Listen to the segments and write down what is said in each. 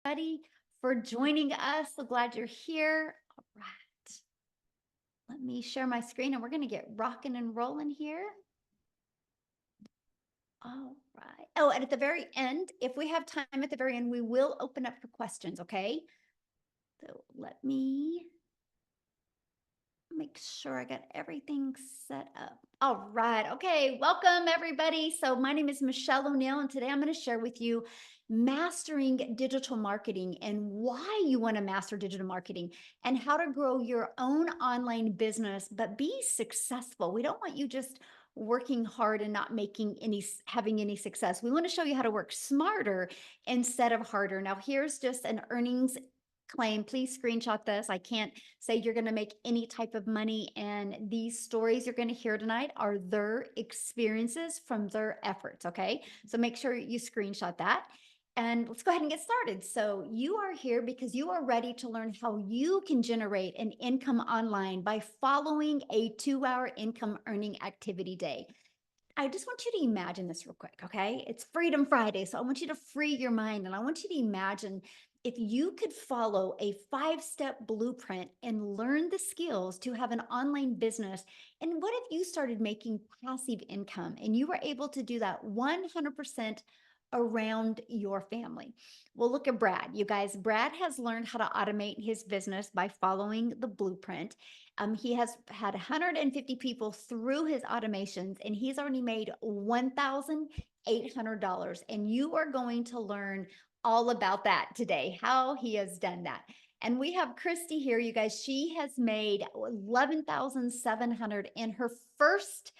Everybody for joining us. So glad you're here. All right. Let me share my screen and we're going to get rocking and rolling here. All right. Oh, and at the very end, if we have time at the very end, we will open up for questions. Okay. So let me make sure I got everything set up. All right. Okay. Welcome, everybody. So, my name is Michelle O'Neill, and today I'm going to share with you mastering digital marketing and why you want to master digital marketing and how to grow your own online business, but be successful. We don't want you just working hard and not making having any success. We want to show you how to work smarter instead of harder. Now, here's just an earnings claim. Please screenshot this. I can't say you're going to make any type of money. And these stories you're going to hear tonight are their experiences from their efforts. Okay. So make sure you screenshot that. And let's go ahead and get started. So, you are here because you are ready to learn how you can generate an income online by following a 2 hour income earning activity day. I just want you to imagine this real quick, okay? It's Freedom Friday, so I want you to free your mind and I want you to imagine if you could follow a 5 step blueprint and learn the skills to have an online business. And what if you started making passive income and you were able to do that 100% around your family? Well, look at Brad. You guys, Brad has learned how to automate his business by following the blueprint. He has had 150 people through his automations, and he's already made $1,800. And you are going to learn all about that today, how he has done that. And we have Christy here, you guys. She has made 11,700 in her first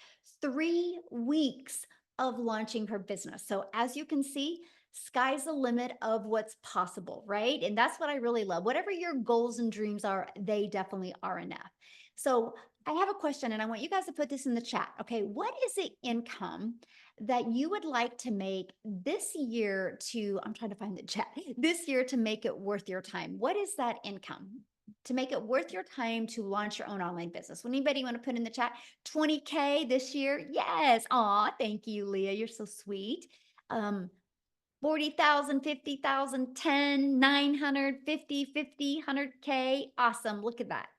3 weeks of launching her business. So as you can see, sky's the limit of what's possible, right? And that's what I really love. Whatever your goals and dreams are, they definitely are enough. So I have a question and I want you guys to put this in the chat. Okay. What is the income that you would like to make this year I'm trying to find the chat, this year to make it worth your time? What is that income? To make it worth your time to launch your own online business. Would anybody want to put in the chat 20K this year? Yes. Aw, thank you, Leah. You're so sweet. 40,000, 50,000, 10, 900, 50, 50, 100K. Awesome. Look at that.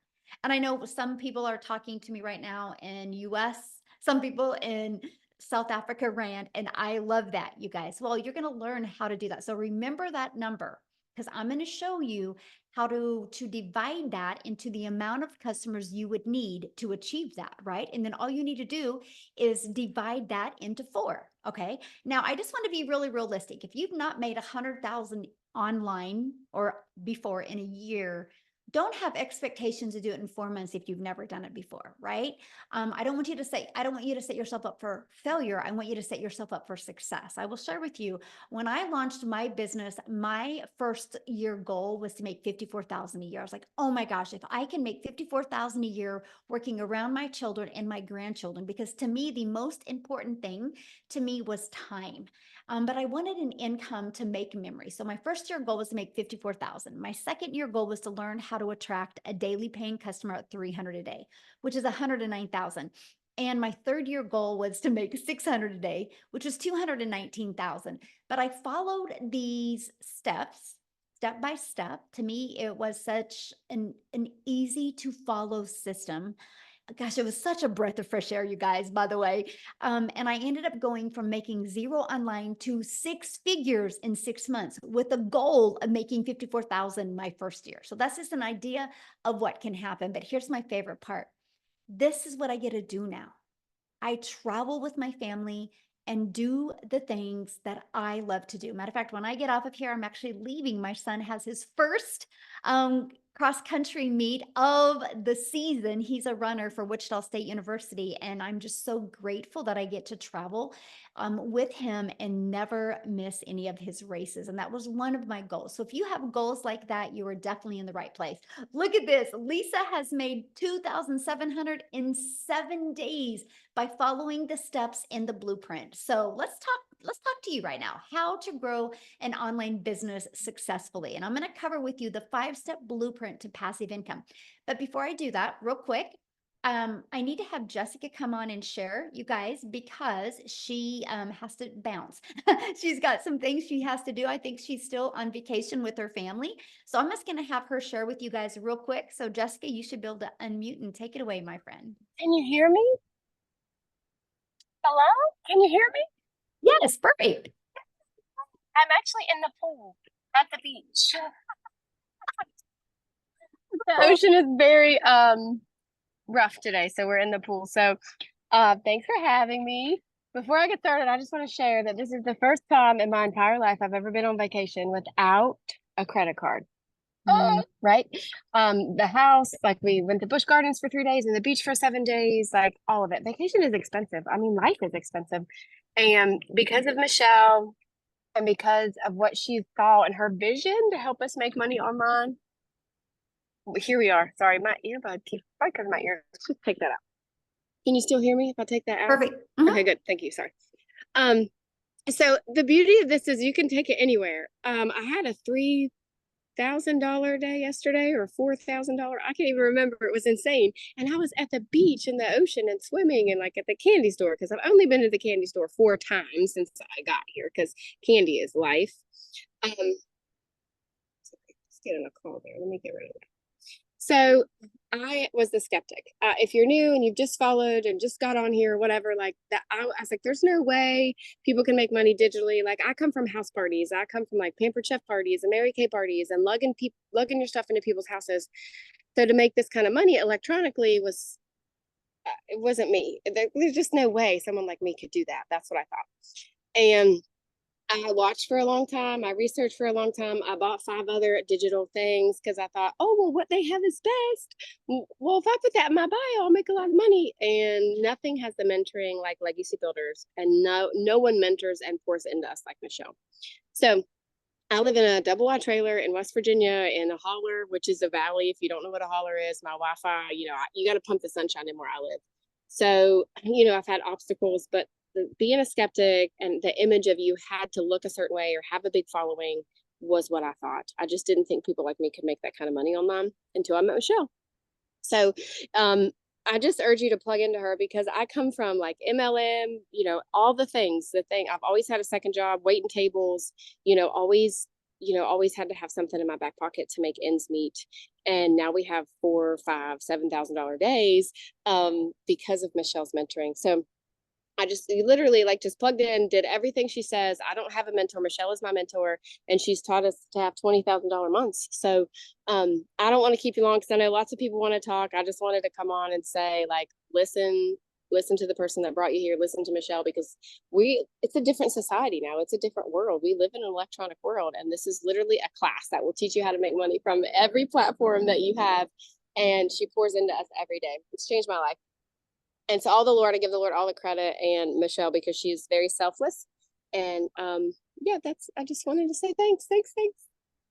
And I know some people are talking to me right now in US, some people in South Africa Rand, and I love that, you guys. Well, you're going to learn how to do that. So remember that number because I'm going to show you how to divide that into the amount of customers you would need to achieve that, right? And then all you need to do is divide that into 4, okay? Now, I just want to be really realistic. If you've not made 100,000 online or before in a year, don't have expectations to do it in 4 months if you've never done it before, right? I don't want you to set yourself up for failure. I want you to set yourself up for success. I will share with you when I launched my business, my first year goal was to make 54,000 a year. I was like, oh my gosh, if I can make 54,000 a year working around my children and my grandchildren, because to me, the most important thing to me was time. But I wanted an income to make memories. So my first year goal was to make 54,000. My second year goal was to learn how to attract a daily paying customer at 300 a day, which is 109,000. And my third year goal was to make 600 a day, which was 219,000. But I followed these steps step by step. To me, it was such an easy to follow system. Gosh, it was such a breath of fresh air, you guys, by the way. And I ended up going from making zero online to 6 figures in 6 months with a goal of making 54,000 my first year. So that's just an idea of what can happen. But here's my favorite part. This is what I get to do now. I travel with my family and do the things that I love to do. Matter of fact, when I get off of here, I'm actually leaving. My son has his first cross country meet of the season. He's a runner for Wichita State University, and I'm just so grateful that I get to travel with him and never miss any of his races. And that was one of my goals. So if you have goals like that, you are definitely in the right place. Look at this. Lisa has made 2,700 in 7 days by following the steps in the blueprint. So let's talk to you right now, how to grow an online business successfully. And I'm going to cover with you the 5 step blueprint to passive income. But before I do that, real quick, I need to have Jessica come on and share, you guys, because she has to bounce. She's got some things she has to do. I think she's still on vacation with her family. So I'm just going to have her share with you guys real quick. So, Jessica, you should be able to unmute and take it away, my friend. Can you hear me? Hello? Can you hear me? Yes, perfect. I'm actually in the pool at the beach. The Oh, ocean is very rough today, so we're in the pool. So thanks for having me. Before I get started, I just want to share that this is the first time in my entire life I've ever been on vacation without a credit card. Right? The house, like we went to Busch Gardens for 3 days and the beach for 7 days, like all of it. Vacation is expensive. I mean, life is expensive. And because of Michelle, and because of what she saw in her vision to help us make money online, here we are. Sorry, my earbud keeps probably because of my ear. Let's just take that out. Can you still hear me if I take that out? perfect. Okay, good. Thank you. Sorry. Um, so the beauty of this is you can take it anywhere. I had a $3,000 day yesterday or $4,000. I can't even remember. It was insane. And I was at the beach in the ocean and swimming and like at the candy store because I've only been to the candy store 4 times since I got here because candy is life. Sorry, let's get in a call there. Let me get rid of it. So I was the skeptic. If you're new and you've just followed and just got on here or whatever, like that, I was like, there's no way people can make money digitally. Like I come from house parties. I come from like Pampered Chef parties and Mary Kay parties and lugging your stuff into people's houses. So to make this kind of money electronically was, it wasn't me. There's just no way someone like me could do that. That's what I thought. And I watched for a long time. I researched for a long time. I bought 5 other digital things because I thought, oh, well, what they have is best. Well, if I put that in my bio, I'll make a lot of money. And nothing has the mentoring like Legacy Builders. And no one mentors and pours into us like Michelle. So I live in a double wide trailer in West Virginia in a holler, which is a valley. If you don't know what a holler is, my Wi-Fi, you got to pump the sunshine in where I live. So, I've had obstacles, but being a skeptic and the image of you had to look a certain way or have a big following was what I thought. I just didn't think people like me could make that kind of money online until I met Michelle. So, I just urge you to plug into her because I come from like MLM, all the things, I've always had a second job, waiting tables, always had to have something in my back pocket to make ends meet. And now we have 4, 5, $7,000 days because of Michelle's mentoring. So I just literally like just plugged in, did everything she says. I don't have a mentor. Michelle is my mentor, and she's taught us to have $20,000 months. So I don't want to keep you long because I know lots of people want to talk. I just wanted to come on and say, like, listen to the person that brought you here. Listen to Michelle because it's a different society now. It's a different world. We live in an electronic world, and this is literally a class that will teach you how to make money from every platform that you have. And she pours into us every day. It's changed my life. And to all the Lord, I give the Lord all the credit and Michelle because she's very selfless. And yeah, I just wanted to say thanks.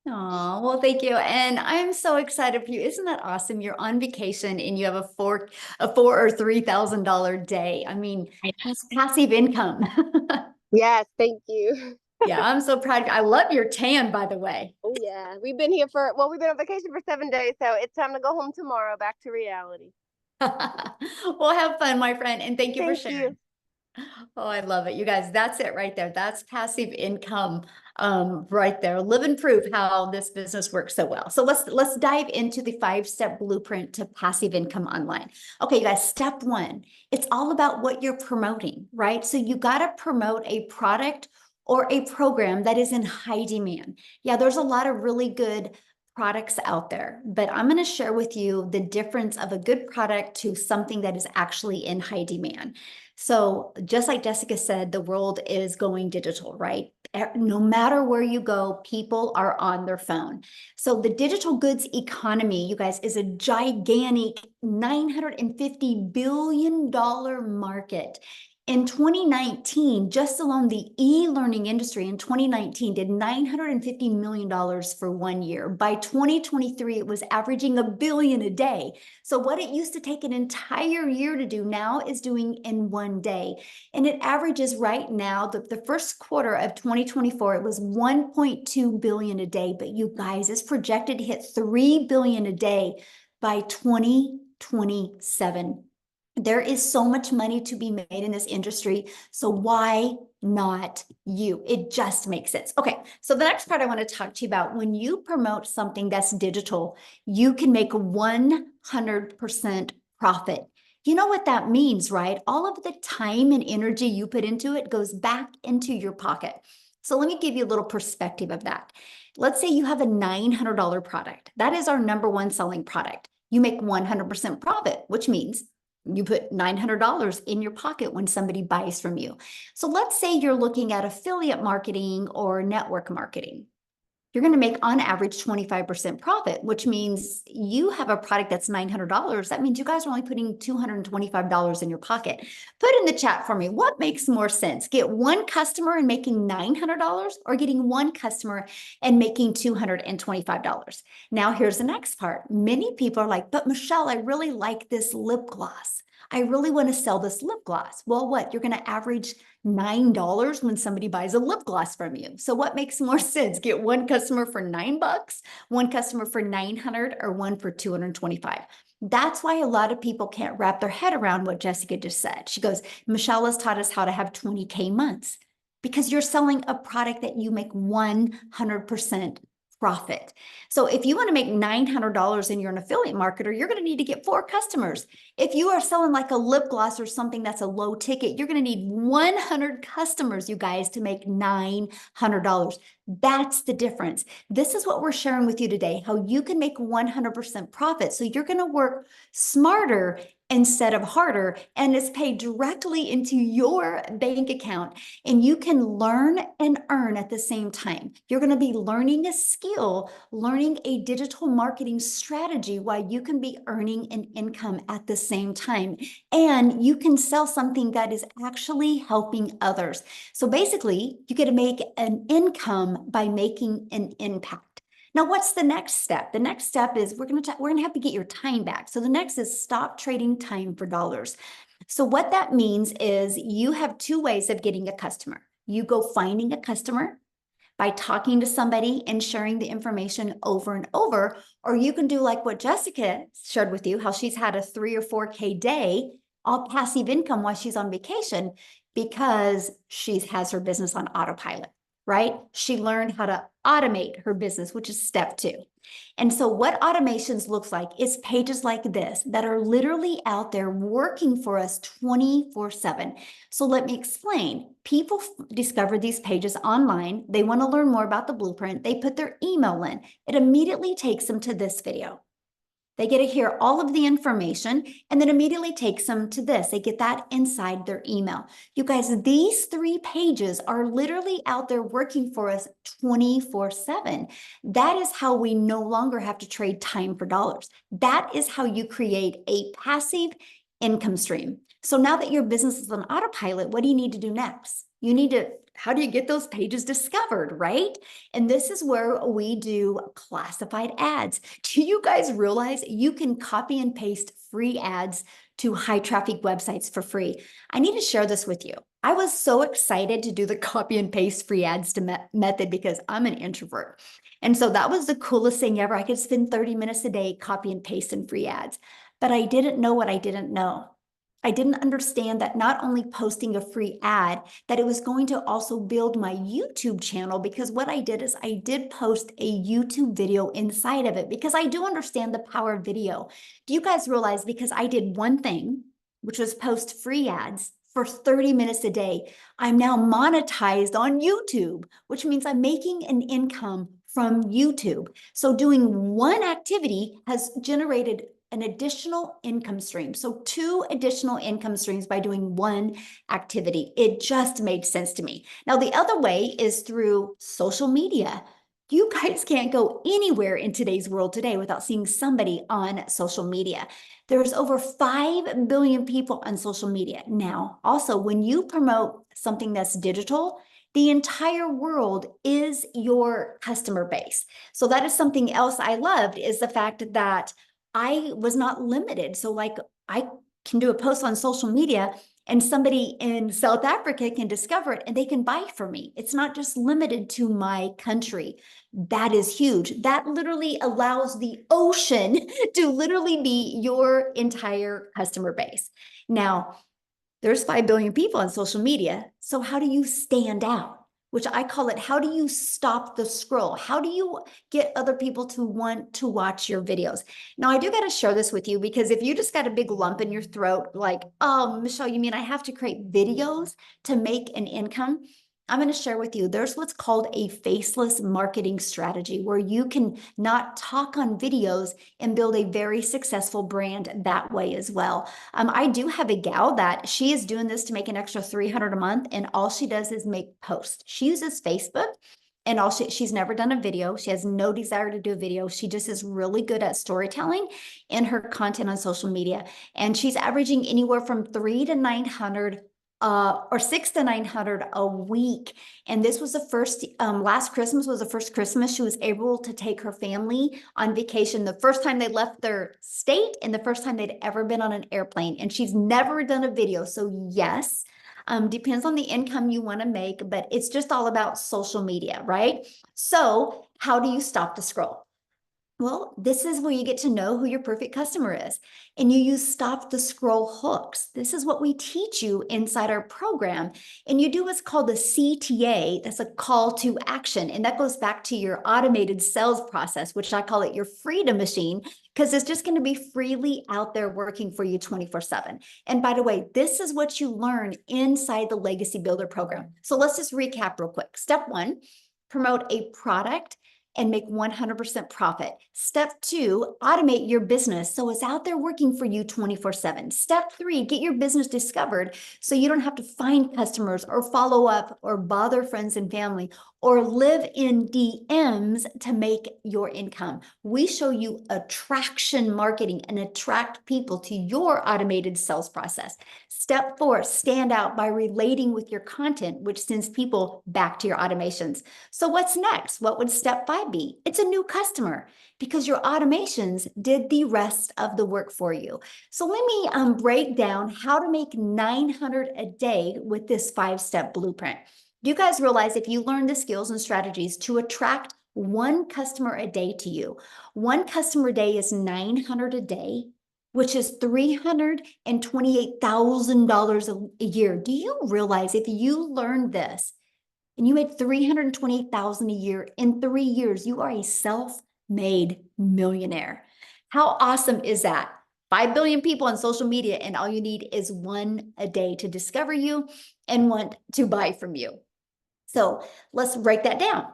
Oh, well, thank you. And I'm so excited for you. Isn't that awesome? You're on vacation and you have a four or $3,000 day. I mean, that's passive income. Yes, thank you. Yeah, I'm so proud of you. I love your tan, by the way. Oh yeah, we've been on vacation for 7 days, so it's time to go home tomorrow, back to reality. Well, have fun, my friend, and thank you for Thank you. sharing. Oh, I love it. You guys, that's it right there. That's passive income right there. Live and prove how this business works so well. So let's dive into the 5-step blueprint to passive income online. Okay, you guys, step 1, it's all about what you're promoting, right? So you got to promote a product or a program that is in high demand. Yeah, there's a lot of really good products out there, but I'm going to share with you the difference of a good product to something that is actually in high demand. So just like Jessica said, the world is going digital, right? No matter where you go, people are on their phone. So the digital goods economy, you guys, is a gigantic $950 billion market. In 2019, just alone the e-learning industry in 2019 did $950 million for 1 year. By 2023, it was averaging $1 billion a day. So what it used to take an entire year to do now is doing in 1 day. And it averages right now, the first quarter of 2024, it was 1.2 billion a day. But you guys, it's projected to hit 3 billion a day by 2030. 27. There is so much money to be made in this industry. So why not you? It just makes sense. Okay, so the next part I want to talk to you about, when you promote something that's digital, you can make 100% profit. You know what that means, right? All of the time and energy you put into it goes back into your pocket. So let me give you a little perspective of that. Let's say you have a $900 product. That is our number one selling product. You make 100% profit, which means you put $900 in your pocket when somebody buys from you. So let's say you're looking at affiliate marketing or network marketing. You're going to make on average 25% profit, which means you have a product that's $900. That means you guys are only putting $225 in your pocket. Put in the chat for me, what makes more sense? Get one customer and making $900, or getting one customer and making $225? Now, here's the next part. Many people are like, but Michelle, I really like this lip gloss. I really want to sell this lip gloss. Well, what? You're going to average $9 when somebody buys a lip gloss from you. So what makes more sense? Get one customer for $9, one customer for 900, or one for 225. That's why a lot of people can't wrap their head around what Jessica just said. She goes, Michelle has taught us how to have 20K months, because you're selling a product that you make 100% profit. So if you want to make $900 and you're an affiliate marketer, you're going to need to get 4 customers. If you are selling like a lip gloss or something that's a low ticket, you're going to need 100 customers, you guys, to make $900. That's the difference. This is what we're sharing with you today, how you can make 100% profit. So you're going to work smarter instead of harder, and it's paid directly into your bank account, and you can learn and earn at the same time. You're going to be learning a skill, learning a digital marketing strategy, while you can be earning an income at the same time, and you can sell something that is actually helping others. So basically, you get to make an income by making an impact. Now, what's the next step? The next step is we're gonna have to get your time back. So the next is stop trading time for dollars. So what that means is you have 2 ways of getting a customer. You go finding a customer by talking to somebody and sharing the information over and over, or you can do like what Jessica shared with you, how she's had a 3 or 4K day, all passive income while she's on vacation, because she has her business on autopilot, right? She learned how to automate her business, which is step 2. And so what automations looks like is pages like this that are literally out there working for us 24/7. So let me explain. People discover these pages online. They want to learn more about the blueprint. They put their email in. It immediately takes them to this video. They get to hear all of the information, and then immediately takes them to this. They get that inside their email. You guys, these 3 pages are literally out there working for us 24/7. That is how we no longer have to trade time for dollars. That is how you create a passive income stream. So now that your business is on autopilot, what do you need to do next? How do you get those pages discovered, right? And this is where we do classified ads. Do you guys realize you can copy and paste free ads to high traffic websites for free? I need to share this with you. I was so excited to do the copy and paste free ads method because I'm an introvert. And so that was the coolest thing ever. I could spend 30 minutes a day copy and pasting free ads, but I didn't know what I didn't know. I didn't understand that not only posting a free ad, that it was going to also build my YouTube channel, because what I did is I did post a YouTube video inside of it, because I do understand the power of video. Do you guys realize, because I did one thing, which was post free ads for 30 minutes a day, I'm now monetized on YouTube, which means I'm making an income from YouTube. So doing one activity has generated an additional income stream. So 2 additional income streams by doing one activity. It just made sense to me. Now, the other way is through social media. You guys can't go anywhere in today's world today without seeing somebody on social media. There's over 5 billion people on social media now. Also, when you promote something that's digital, the entire world is your customer base. So that is something else I loved, is the fact that I was not limited. So like, I can do a post on social media and somebody in South Africa can discover it and they can buy from me. It's not just limited to my country. That is huge. That literally allows the ocean to literally be your entire customer base. Now, there's 5 billion people on social media. So how do you stand out? Which I call it, how do you stop the scroll? How do you get other people to want to watch your videos? Now, I do got to share this with you because if you just got a big lump in your throat, like, oh, Michelle, you mean I have to create videos to make an income? I'm going to share with you, there's what's called a faceless marketing strategy where you can not talk on videos and build a very successful brand that way as well. I do have a gal that she is doing this to make an extra 300 a month, and all she does is make posts. She uses Facebook, and she's never done a video. She has no desire to do a video. She just is really good at storytelling in her content on social media, and she's averaging anywhere from 3 to 900 or 6 to 900 a week. And this was the first, last Christmas was the first Christmas she was able to take her family on vacation, the first time they left their state and the first time they'd ever been on an airplane. And she's never done a video. So yes, depends on the income you want to make, but it's just all about social media, right? So how do you stop the scroll? Well, this is where you get to know who your perfect customer is. And you use stop the scroll hooks. This is what we teach you inside our program. And you do what's called the CTA. That's a call to action. And that goes back to your automated sales process, which I call it your freedom machine, because it's just going to be freely out there working for you 24/7. And by the way, this is what you learn inside the Legacy Builder program. So let's just recap real quick. Step 1, promote a product and make 100% profit. Step 2, automate your business so it's out there working for you 24/7. Step 3, get your business discovered so you don't have to find customers or follow up or bother friends and family or live in DMs to make your income. We show you attraction marketing and attract people to your automated sales process. Step 4, stand out by relating with your content, which sends people back to your automations. So what's next? What would step 5 be? It's a new customer because your automations did the rest of the work for you. So let me break down how to make 900 a day with this 5-step blueprint. You guys realize if you learn the skills and strategies to attract one customer a day to you, one customer a day is 900 a day, which is $328,000 a year. Do you realize if you learned this and you made $328,000 a year in 3 years, you are a self-made millionaire? How awesome is that? 5 billion people on social media, and all you need is one a day to discover you and want to buy from you. So let's break that down.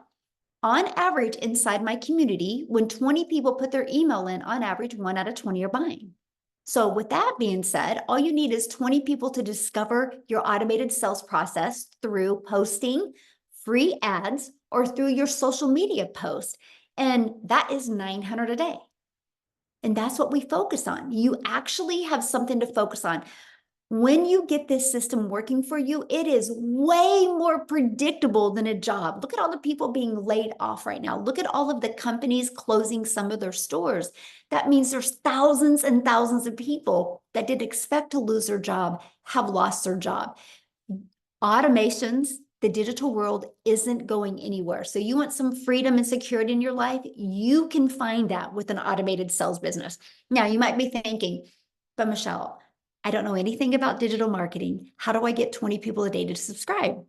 On average, inside my community, when 20 people put their email in, on average, 1 out of 20 are buying. So with that being said, all you need is 20 people to discover your automated sales process through posting free ads or through your social media post. And that is 900 a day. And that's what we focus on. You actually have something to focus on. When you get this system working for you, it is way more predictable than a job. Look at all the people being laid off right now. Look at all of the companies closing some of their stores. That means there's thousands and thousands of people that didn't expect to lose their job, have lost their job. Automations, the digital world isn't going anywhere. So you want some freedom and security in your life, you can find that with an automated sales business. Now, you might be thinking, but Michelle, I don't know anything about digital marketing. How do I get 20 people a day to subscribe?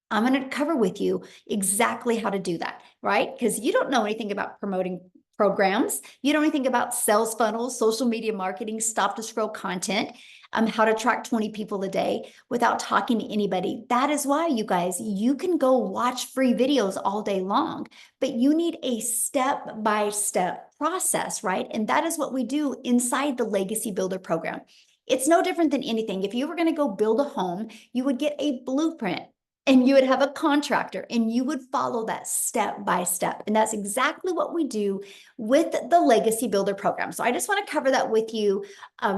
I'm going to cover with you exactly how to do that, right? Because you don't know anything about promoting programs. You don't know anything about sales funnels, social media marketing, stop to scroll content, how to track 20 people a day without talking to anybody. That is why, you guys, you can go watch free videos all day long, but you need a step-by-step process, right? And that is what we do inside the Legacy Builder program. It's no different than anything. If you were going to go build a home, you would get a blueprint and you would have a contractor and you would follow that step by step. And that's exactly what we do with the Legacy Builder program. So I just want to cover that with you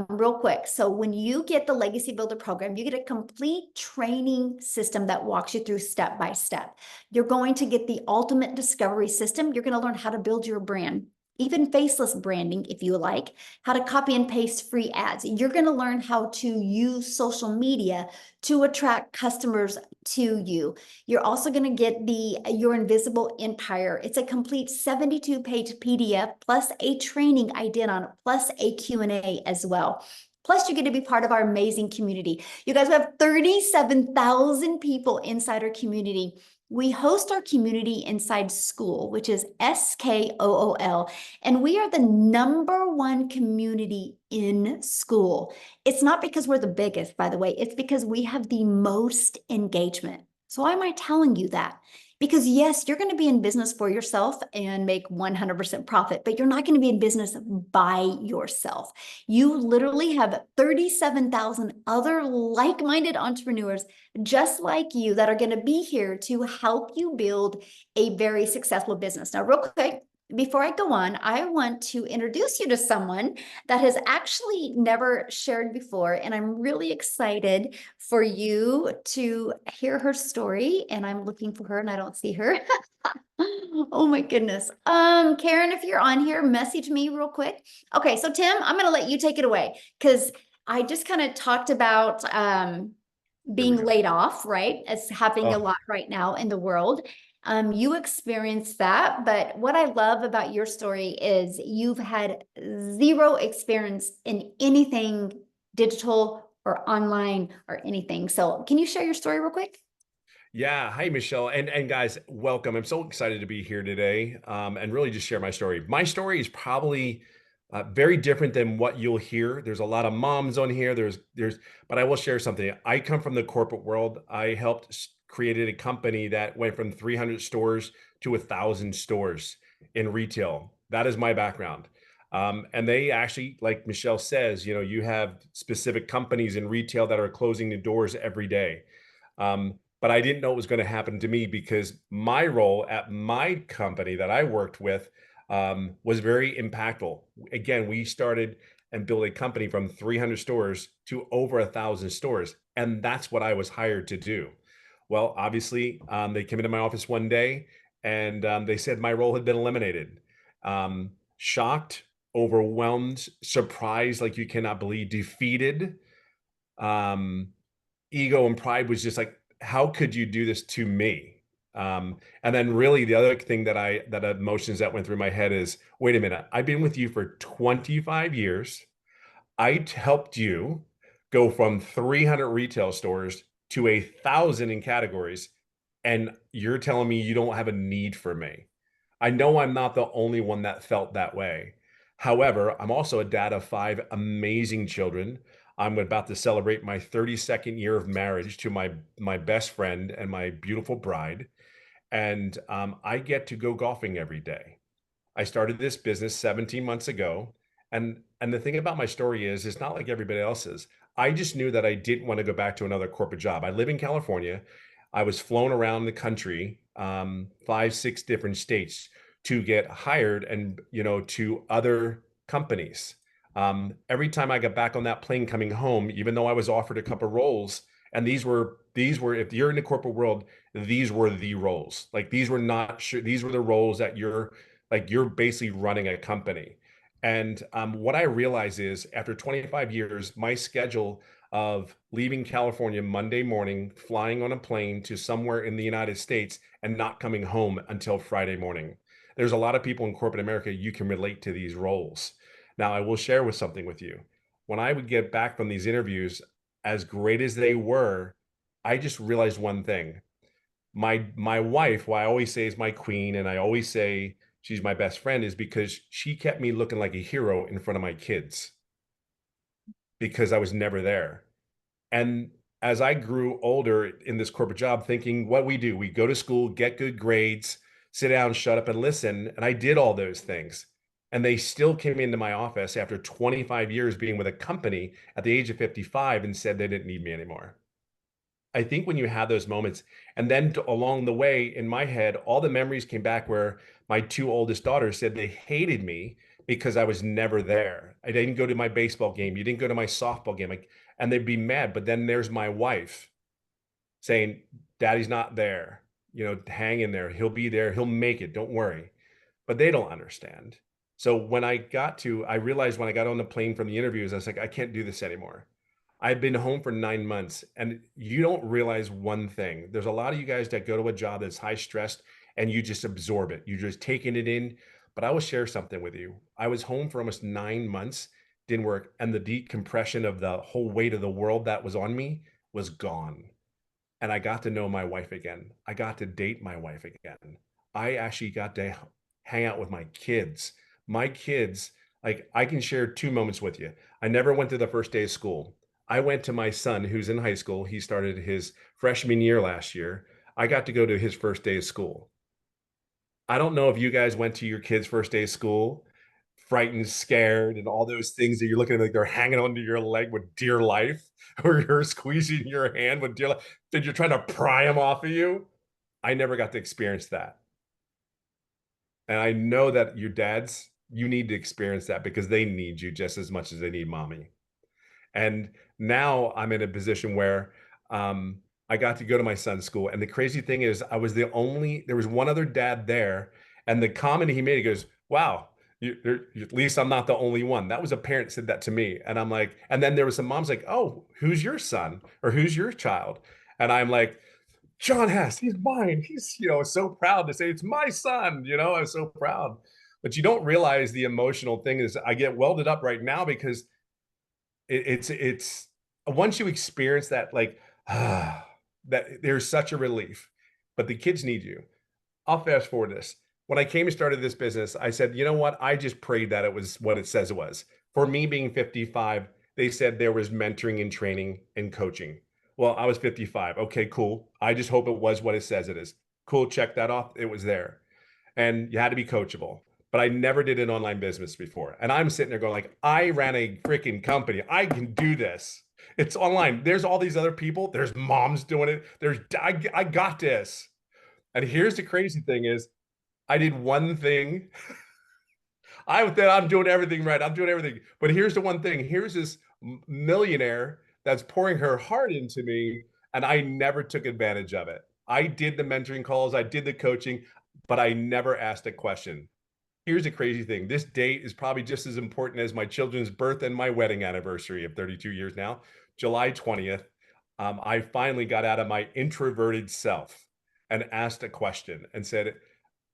real quick. So when you get the Legacy Builder program, you get a complete training system that walks you through step by step. You're going to get the ultimate discovery system. You're going to learn how to build your brand even faceless branding, if you like, how to copy and paste free ads. You're going to learn how to use social media to attract customers to you. You're also going to get the Your Invisible Empire. It's a complete 72-page PDF plus a training I did on it, plus a Q&A as well. Plus, you get to be part of our amazing community. You guys, we have 37,000 people inside our community. We host our community inside School, which is SKOOL, and we are the #1 community in School. It's not because we're the biggest, by the way, it's because we have the most engagement. So why am I telling you that? Because yes, you're going to be in business for yourself and make 100% profit, but you're not going to be in business by yourself. You literally have 37,000 other like-minded entrepreneurs just like you that are going to be here to help you build a very successful business. Now, real quick, before I go on, I want to introduce you to someone that has actually never shared before, and I'm really excited for you to hear her story. And I'm looking for her and I don't see her. Oh my goodness. Karen, if you're on here, message me real quick. Okay, so Tim, I'm gonna let you take it away because I just kind of talked about There we being go. laid off, right? It's happening a Oh, lot right now in the world. You experienced that, but what I love about your story is you've had zero experience in anything digital or online or anything. So can you share your story real quick? yeah. Hi, Michelle. And guys, welcome. I'm so excited to be here today, and really just share my story. My story is probably very different than what you'll hear. There's a lot of moms on here. But I will share something. I come from the corporate world. I helped created a company that went from 300 stores to 1,000 stores in retail. That is my background. And they actually, like Michelle says, you have specific companies in retail that are closing the doors every day. But I didn't know it was going to happen to me because my role at my company that I worked with was very impactful. Again, we started and built a company from 300 stores to over 1,000 stores. And that's what I was hired to do. Well, obviously, they came into my office one day and they said my role had been eliminated. Shocked, overwhelmed, surprised, like you cannot believe, defeated. Um, Ego and pride was just like, how could you do this to me? And then really the other thing that emotions that went through my head is, wait a minute, I've been with you for 25 years. Helped you go from 300 retail stores to 1,000 in categories, and you're telling me you don't have a need for me. I know I'm not the only one that felt that way. However, I'm also a dad of 5 amazing children. I'm about to celebrate my 32nd year of marriage to my best friend and my beautiful bride, and I get to go golfing every day. I started this business 17 months ago. And the thing about my story is it's not like everybody else's. I just knew that I didn't want to go back to another corporate job. I live in California. I was flown around the country, 5, 6 different states to get hired and, to other companies. Every time I got back on that plane coming home, even though I was offered a couple roles, and these were, if you're in the corporate world, these were the roles. Like these were not sure, these were the roles that you're basically running a company. And what I realize is after 25 years, my schedule of leaving California Monday morning, flying on a plane to somewhere in the United States, and not coming home until Friday morning. There's a lot of people in corporate America, you can relate to these roles. Now, I will share with something with you. When I would get back from these interviews, as great as they were, I just realized one thing. My wife, who I always say is my queen, and I always say she's my best friend, is because she kept me looking like a hero in front of my kids because I was never there. And as I grew older in this corporate job, thinking what we do, we go to school, get good grades, sit down, shut up, and listen. And I did all those things. And they still came into my office after 25 years being with a company at the age of 55 and said they didn't need me anymore. I think when you have those moments, and then along the way in my head, all the memories came back where my 2 oldest daughters said they hated me because I was never there. I didn't go to my baseball game. You didn't go to my softball game. Like, and they'd be mad. But then there's my wife saying, Daddy's not there. Hang in there. He'll be there. He'll make it. Don't worry. But they don't understand. So when I realized when I got on the plane from the interviews, I was like, I can't do this anymore. I've been home for 9 months and you don't realize one thing. There's a lot of you guys that go to a job that's high stressed and you just absorb it. You're just taking it in. But I will share something with you. I was home for almost 9 months, didn't work, and the decompression of the whole weight of the world that was on me was gone. And I got to know my wife again. I got to date my wife again. I actually got to hang out with my kids. My kids, like I can share two moments with you. I never went to the first day of school. I went to my son who's in high school. He started his freshman year last year. I got to go to his first day of school. I don't know if you guys went to your kids' first day of school, frightened, scared, and all those things that you're looking at like they're hanging onto your leg with dear life, or you're squeezing your hand with dear life, that you're trying to pry them off of you. I never got to experience that. And I know that your dads, you need to experience that because they need you just as much as they need mommy. And now I'm in a position where I got to go to my son's school. And the crazy thing is, there was one other dad there. And the comment he made, he goes, wow, at least I'm not the only one. That was a parent said that to me. And I'm like, and then there was some moms like, oh, who's your son or who's your child? And I'm like, John Hess, he's mine. He's, so proud to say it's my son, I'm so proud. But you don't realize the emotional thing is I get welded up right now because it's once you experience that, like, that there's such a relief, but the kids need you. I'll fast forward this. When I came and started this business, I said, you know what? I just prayed that it was what it says it was. For me being 55, they said there was mentoring and training and coaching. Well, I was 55. Okay, cool. I just hope it was what it says it is. Cool. Check that off. It was there. And you had to be coachable. But I never did an online business before. And I'm sitting there going like, I ran a freaking company. I can do this. It's online. There's all these other people. There's moms doing it. I got this. And here's the crazy thing is I did one thing. I thought I'm doing everything right. I'm doing everything. But here's the one thing. Here's this millionaire that's pouring her heart into me, and I never took advantage of it. I did the mentoring calls, I did the coaching, but I never asked a question. Here's the crazy thing. This date is probably just as important as my children's birth and my wedding anniversary of 32 years now, July 20th. I finally got out of my introverted self and asked a question and said,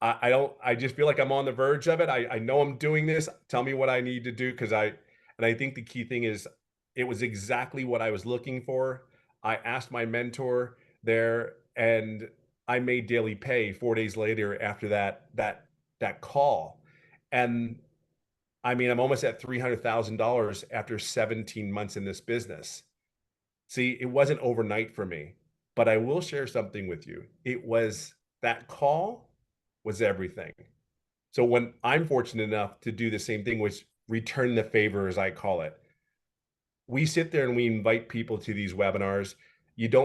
I don't, I just feel like I'm on the verge of it. I know I'm doing this. Tell me what I need to do. And I think the key thing is it was exactly what I was looking for. I asked my mentor there and I made daily pay 4 days later after that call. And I mean, I'm almost at $300,000 after 17 months in this business. See, it wasn't overnight for me, but I will share something with you. It was that call was everything. So when I'm fortunate enough to do the same thing, which return the favor, as I call it, we sit there and we invite people to these webinars. You don't